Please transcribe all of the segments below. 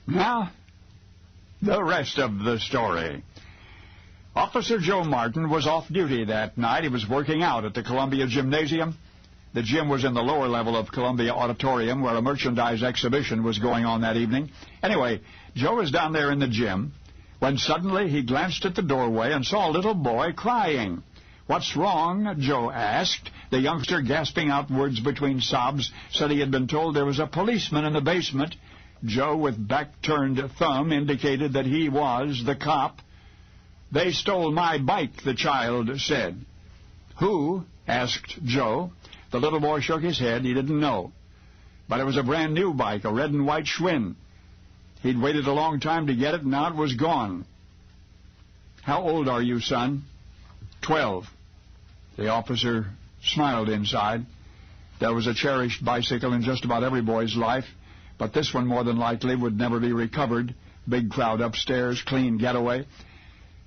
Now, the rest of the story. Officer Joe Martin was off duty that night. He was working out at the Columbia Gymnasium. The gym was in the lower level of Columbia Auditorium, where a merchandise exhibition was going on that evening. Anyway, Joe was down there in the gym when suddenly he glanced at the doorway and saw a little boy crying. "What's wrong?" Joe asked. The youngster, gasping out words between sobs, said he had been told there was a policeman in the basement. Joe, with back-turned thumb, indicated that he was the cop. "They stole my bike," the child said. "Who?" asked Joe. The little boy shook his head. He didn't know. But it was a brand-new bike, a red and white Schwinn. He'd waited a long time to get it, and now it was gone. "How old are you, son?" 12. The officer smiled inside. There was a cherished bicycle in just about every boy's life, but this one more than likely would never be recovered. Big crowd upstairs, clean getaway.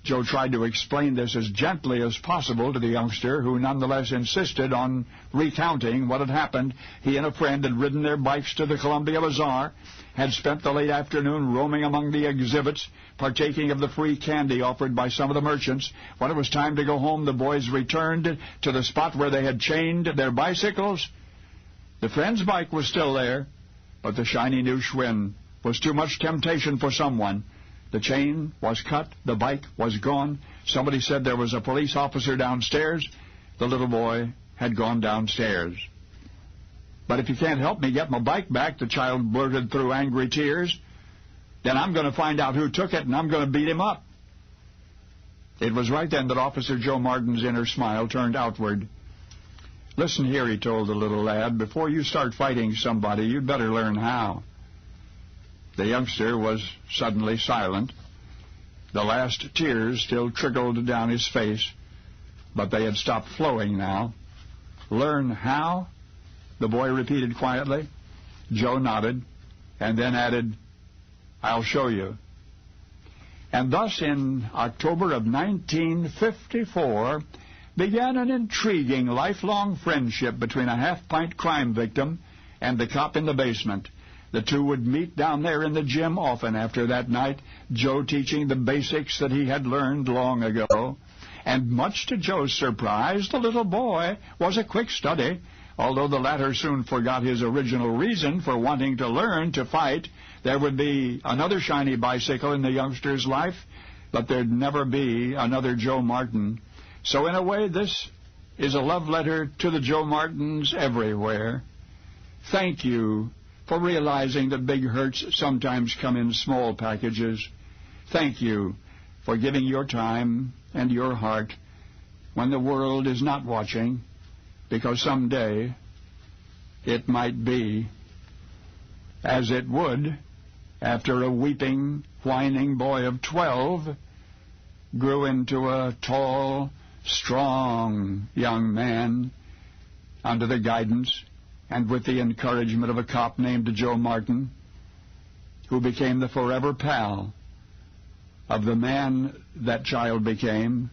Joe tried to explain this as gently as possible to the youngster, who nonetheless insisted on recounting what had happened. He and a friend had ridden their bikes to the Columbia Bazaar, had spent the late afternoon roaming among the exhibits, partaking of the free candy offered by some of the merchants. When it was time to go home, the boys returned to the spot where they had chained their bicycles. The friend's bike was still there, but the shiny new Schwinn was too much temptation for someone. The chain was cut. The bike was gone. Somebody said there was a police officer downstairs. The little boy had gone downstairs. "But if you can't help me get my bike back," the child blurted through angry tears, "then I'm going to find out who took it, and I'm going to beat him up." It was right then that Officer Joe Martin's inner smile turned outward. "Listen here," he told the little lad, "before you start fighting somebody, you'd better learn how." The youngster was suddenly silent. The last tears still trickled down his face, but they had stopped flowing now. "Learn how?" the boy repeated quietly. Joe nodded, and then added, "I'll show you." And thus, in October of 1954, began an intriguing, lifelong friendship between a half-pint crime victim and the cop in the basement. The two would meet down there in the gym often after that night, Joe teaching the basics that he had learned long ago. And much to Joe's surprise, the little boy was a quick study, although the latter soon forgot his original reason for wanting to learn to fight. There would be another shiny bicycle in the youngster's life, but there'd never be another Joe Martin. So in a way, this is a love letter to the Joe Martins everywhere. Thank you for realizing that big hurts sometimes come in small packages. Thank you for giving your time and your heart when the world is not watching, because someday it might be, as it would after a weeping, whining boy of 12 grew into a tall, strong young man under the guidance and with the encouragement of a cop named Joe Martin, who became the forever pal of the man that child became,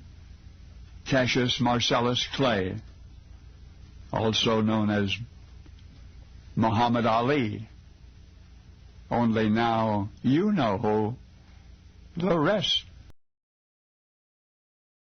Cassius Marcellus Clay, also known as Muhammad Ali. Only now you know the rest.